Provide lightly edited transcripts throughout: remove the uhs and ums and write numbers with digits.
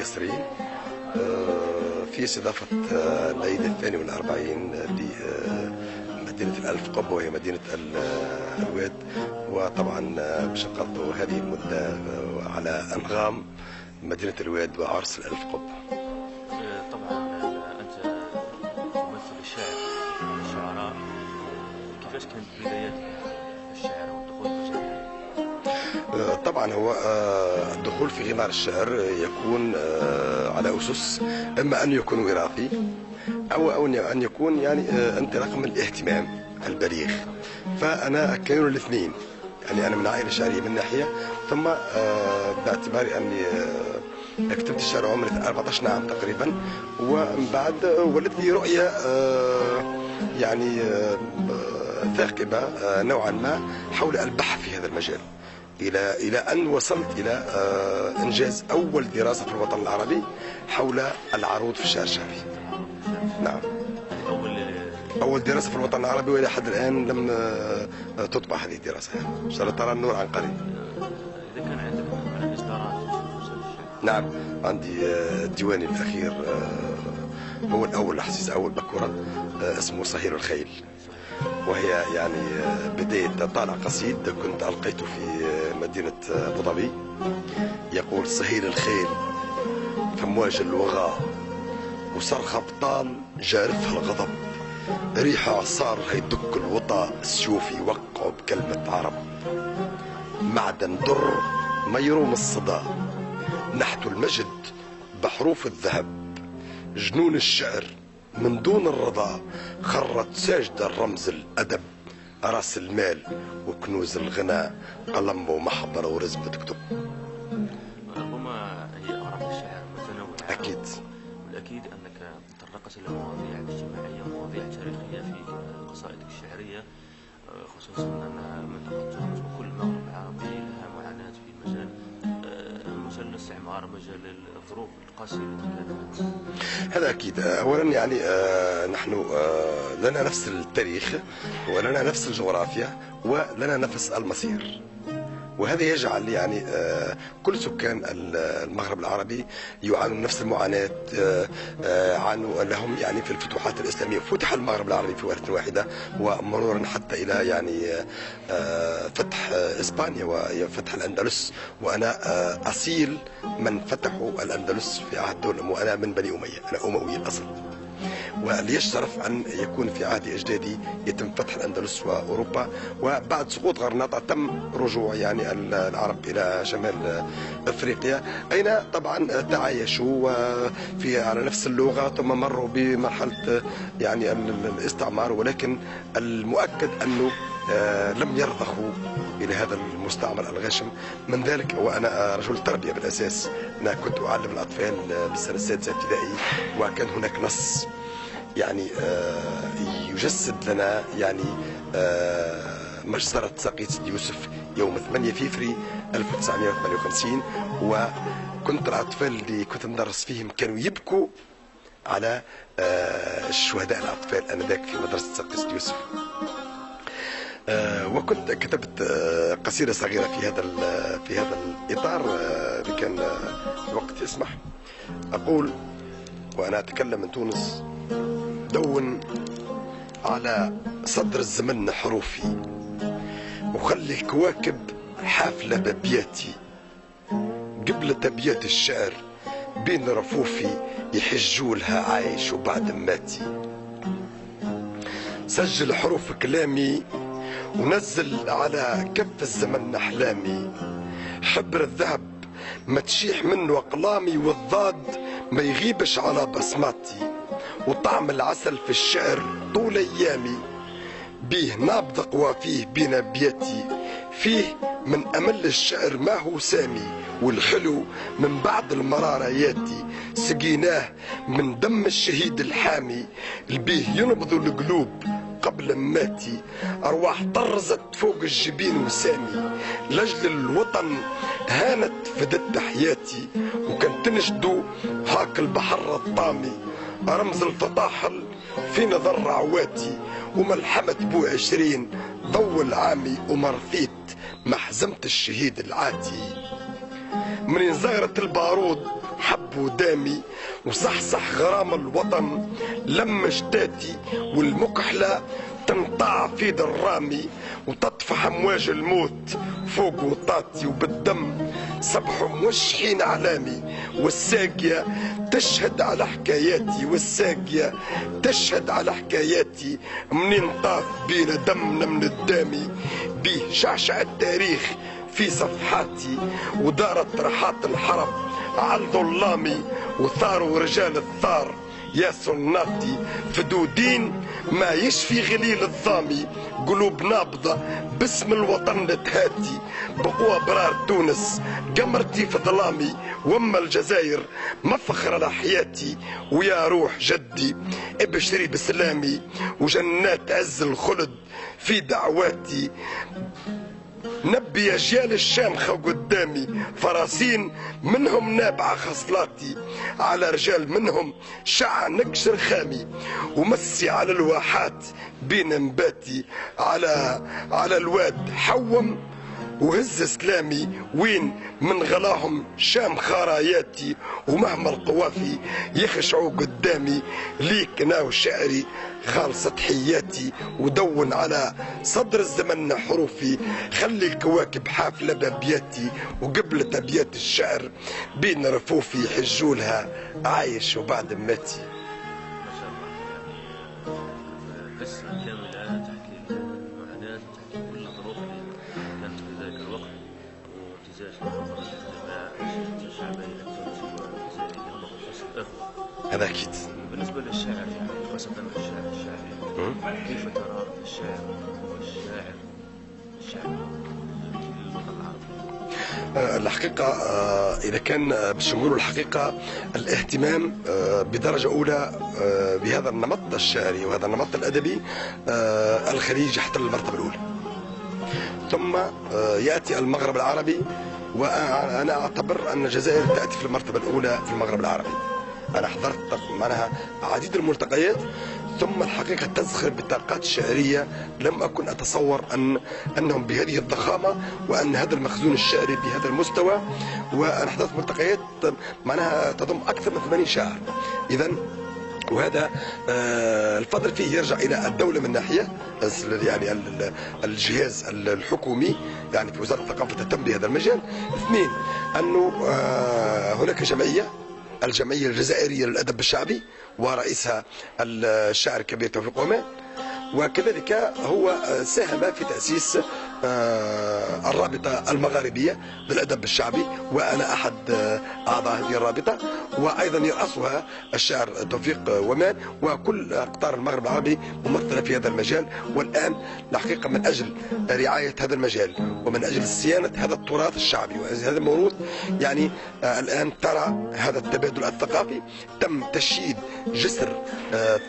المصريين في استضافة العيد الثاني والأربعين لمدينة الألف قبة وهي مدينة الواد، وطبعا شغلت هذه المدة على أنغام مدينة الواد وعرس الألف قبة. طبعا أنت تمثل الشعراء، كيفاش كانت بداياتك في الشعر والدخول في الشعر؟ طبعا هو الدخول في غمار الشعر يكون على أسس إما أن يكون وراثي أو أن يكون يعني انطلاق من الاهتمام البليغ، فأنا كانوا الاثنين، يعني أنا من عائلة شعرية من ناحية، ثم باعتباري أني كتبت الشعر عمري 14 عام تقريبا، ومن بعد ولدت لي رؤية يعني ثاقبة نوعا ما حول البحث في هذا المجال، إلى أن وصلت إلى إنجاز أول دراسة في الوطن العربي حول العروض في الشعر الشعبي. نعم، أول دراسة في الوطن العربي، وإلى حد الآن لم تطبع هذه الدراسة، إن شاء الله ترى النور عن قريب. إذا كان عندك مثلا إصدارات؟ نعم، عندي ديواني الأخير هو الأول حسيس أول بكورة، اسمه صهيل الخيل، وهي يعني بداية طالع قصيد كنت ألقيته في مدينة أبو ظبي، يقول: صهيل الخيل فمواج الوغى وصرخ بطال جارفها الغضب، ريح عصار هيدك الوطى السيوف يوقعوا بكلمة عرب، معدن در ما يروم الصدى، نحت المجد بحروف الذهب، جنون الشعر من دون الرضا خرت ساجدة الرمز الأدب، راس المال وكنوز الغنى قلم ومحبر ورزمة كتب. ربما هي آراء الشعر متنوعة أكيد، والأكيد أنك تطرقت إلى مواضيع اجتماعية ومواضيع تاريخية في قصائدك الشعرية، خصوصا أن منطقة تونس وكل المغرب العربي لها معاناة في مجال الاستعمار، مجال الظروف القاسية التي كانت. هذا أكيد. أولا يعني نحن لنا نفس التاريخ ولنا نفس الجغرافيا ولنا نفس المصير، وهذا يجعل يعني كل سكان المغرب العربي يعانون نفس المعاناة، عانوا لهم يعني في الفتوحات الإسلامية. فتح المغرب العربي في وهلة واحدة، ومرورا حتى إلى يعني فتح إسبانيا وفتح الأندلس، وأنا أصيل من فتحوا الأندلس في عهد دولة، وأنا من بني أمية، أنا أموي الأصل، وليشرف أن يكون في عهد أجدادي يتم فتح الأندلس وأوروبا، وبعد سقوط غرناطة تم رجوع يعني العرب إلى شمال أفريقيا، أين طبعا تعايشوا في على نفس اللغة، ثم مروا بمرحلة يعني الاستعمار، ولكن المؤكد أنه لم يرضخوا إلى هذا المستعمر الغاشم. من ذلك وأنا رجل تربية بالأساس، أنا كنت أعلم الأطفال بالسنة السادسة ابتدائي، وكان هناك نص يعني يجسد لنا يعني مجزرة ساقية سيدي يوسف يوم 8 فبراير 1958، وكنت الأطفال اللي كنت ندرس فيهم كانوا يبكوا على الشهداء الأطفال آنذاك في مدرسة ساقية سيدي يوسف. وكنت كتبت قصيدة صغيرة في هذا الإطار، اللي كان الوقت يسمح. أقول وأنا أتكلم من تونس: دون على صدر الزمن حروفي، وخلي الكواكب حافلة بابياتي، قبل أبيات الشعر بين رفوفي يحجوا لها عايش وبعد ماتي، سجل حروف كلامي ونزل على كف الزمن أحلامي، حبر الذهب ما تشيح منه أقلامي، والضاد ما يغيبش على بصماتي، وطعم العسل في الشعر طول أيامي، بيه نابض قوافيه بين أبياتي، فيه من أمل الشعر ما هو سامي، والحلو من بعد المرارة ياتي، سقيناه من دم الشهيد الحامي، البيه ينبض القلوب قبل ماتي، أرواح طرزت فوق الجبين وسامي، لجل الوطن هانت فدت حياتي، وكان تنشدوا هاك البحر الطامي، رمز التطاحل في نظر عواتي، وملحمة بو20 ضو العامي، ومرثيت محزمة الشهيد العاتي، منين زغرت البارود حب ودامي وصحصح غرام الوطن لما شتاتي والمكحلة تنطع في درامي وتطفح امواج الموت فوق وطاتي وبالدم صبحوا موشحين اعلامي والساقية تشهد على حكاياتي والساقية تشهد على حكاياتي منين طاف بينا دمنا من الدامي بيه شعشع التاريخ في صفحاتي ودارت رحات الحرب على ظلامي وثاروا رجال الثار يا سناتي فدودين ما يشفي غليل الظامي قلوب نابضة باسم الوطن نتهاتي بقوة برار تونس قمرتي في ظلامي وما الجزائر مفخر على حياتي ويا روح جدي ابشري بسلامي وجنات عز الخلد في دعواتي نبي أجيال الشامخة قدامي فراسين منهم نابعة خصلاتي على رجال منهم شع نقشر خامي ومسي على الواحات بين نباتي على الواد حوم وهز سلامي وين من غلاهم شام خراياتي ومهما القوافي يخشعوا قدامي ليك ناو شعري خالصة حياتي ودون على صدر الزمن حروفي خلي الكواكب حافلة بأبياتي وقبلت أبيات الشعر بين رفوفي يحجولها عايش وبعد ماتي. ما شاء الله يعني قصة كاملة تحكي المعاناة وتحكي كل الظروف اللي كانت في ذلك الوقت وامتزاج الحضارة الاجتماع الشعبية التونسية والجزائرية بخصوص الأخوة. هذا أكيد. بالنسبة للشعر يعني خاصة الشعر الشعبي كيف ترى الشعر والشاعر الشعبي في الوطن العربي؟ الحقيقة إذا كان باش نقولوا الحقيقة الاهتمام بدرجة أولى بهذا النمط الشعري وهذا النمط الأدبي الخليج يحتل المرتبة الأولى ثم يأتي المغرب العربي وأنا أعتبر أن الجزائر تأتي في المرتبة الأولى في المغرب العربي. أنا حضرت معناها عديد الملتقيات ثم الحقيقة تزخر بطاقات شعرية لم أكن أتصور أنهم بهذه الضخامة وأن هذا المخزون الشعري بهذا المستوى. وأنا حضرت ملتقيات معناها تضم أكثر من 80 شاعر. إذا وهذا الفضل فيه يرجع إلى الدولة من ناحية يعني الجهاز الحكومي يعني في وزارة الثقافة تهتم بهذا المجال. اثنين أنه هناك جمعية الجمعية الجزائرية للأدب الشعبي ورئيسها الشاعر الكبير توفيق ومان وكذلك هو ساهم في تأسيس الرابطة المغاربية للأدب الشعبي وأنا أحد أعضاء هذه الرابطة وأيضا يرأسها الشاعر توفيق ومان وكل أقطار المغرب العربي ممثلة في هذا المجال. والآن الحقيقة من أجل رعاية هذا المجال ومن أجل صيانة هذا التراث الشعبي وهذا الموروث يعني الآن ترى هذا التبادل الثقافي تم تشييد جسر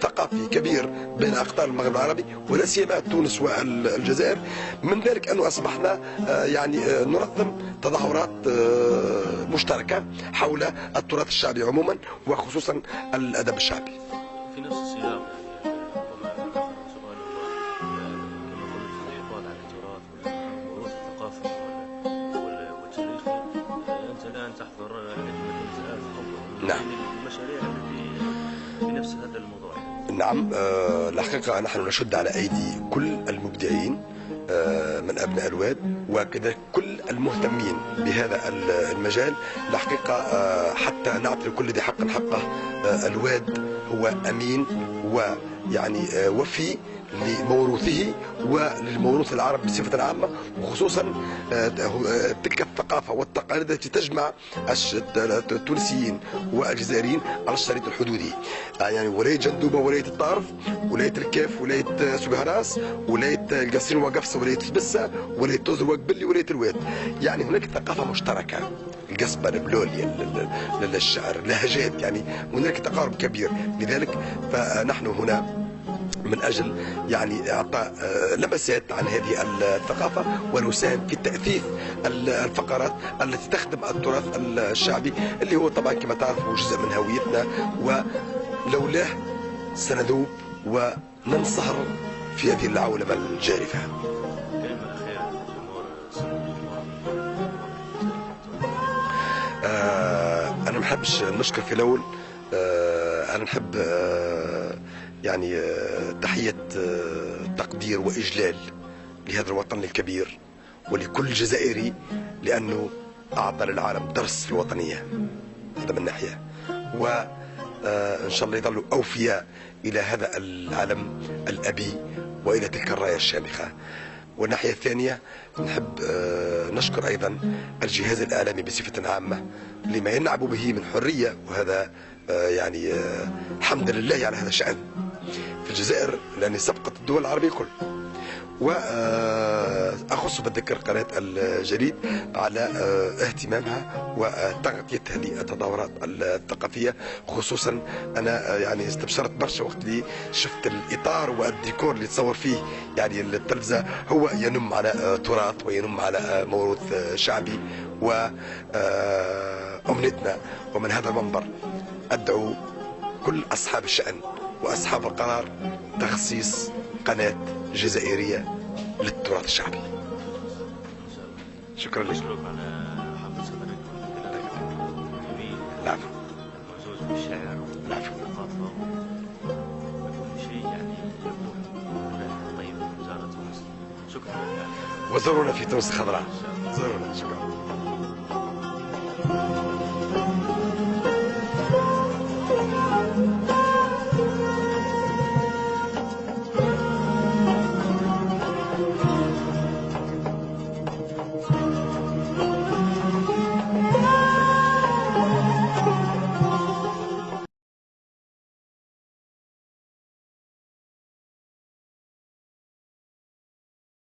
ثقافي كبير بين أقطار المغرب العربي ولا سيما تونس والجزائر. من ذلك أنه أصبحنا يعني ننظم تظاهرات مشتركة حول التراث الشعبي عموما وخصوصا الأدب الشعبي. في نفس السياق سؤال كما قلت الحفاظ على التراث والموروث الثقافي والتاريخي أنت الآن تحضر عدة نعم المشاريع التي بنفس هذا الموضوع. نعم الحقيقة نحن نشد على أيدي كل المبدعين من أبناء الواد وكذلك كل المهتمين بهذا المجال الحقيقة حتى نعطي لكل ذي حق حقه. الواد هو أمين ويعني وفي لموروثه وللموروث العربي بصفة عامة وخصوصا تلك الثقافة والتقاليد التي تجمع التونسيين والجزائريين على الشريط الحدودي يعني ولاية جندوبة ولاية الطارف ولاية الكاف ولاية سبهراس ولاية القصرين وقفصة ولاية سبسة ولاية توزر وقبلي ولاية الواد. يعني هناك ثقافة مشتركة القصبة البلولي للشعر لهجات يعني هناك تقارب كبير. لذلك فنحن هنا من أجل يعني إعطاء لمسات عن هذه الثقافة ونساهم في تأثيث الفقرات التي تخدم التراث الشعبي اللي هو طبعا كما تعرفوا جزء من هويتنا ولولاه سنذوب وننصهر في هذه العولمة الجارفة. نحبش نشكر في الاول. انا نحب يعني تحيه تقدير واجلال لهذا الوطن الكبير ولكل جزائري، لانه اعطى للعالم درس في الوطنيه. هذا من ناحيه، وان شاء الله يظلوا اوفياء الى هذا العلم الابي والى تلك الرايه الشامخه. والناحيه الثانيه نحب نشكر ايضا الجهاز الاعلامي بصفه عامه لما ينعب به من حريه، وهذا يعني الحمد لله على هذا الشأن في الجزائر، لأن سبقت الدول العربية كل. وأخص بالذكر قناة الجريد على اهتمامها وتغطيتها للتظاهرات الثقافية. خصوصا أنا يعني استبشرت برشا وقت اللي شفت الإطار والديكور اللي تصور فيه يعني التلفزة، هو ينم على تراث وينم على موروث شعبي. وأمنيتنا ومن هذا المنبر أدعو كل أصحاب الشأن وأصحاب القرار تخصيص قناة جزائرية للتراث الشعبي. شكرا لك. أشكرك على حفظ صدرك والكلام الجميل. العفو. الموزون بالشعر والثقافة وكل شيء يعني يبدو طيب من وزارة تونس. شكرا لك. وزورونا في تونس الخضراء. زورونا. شكرا.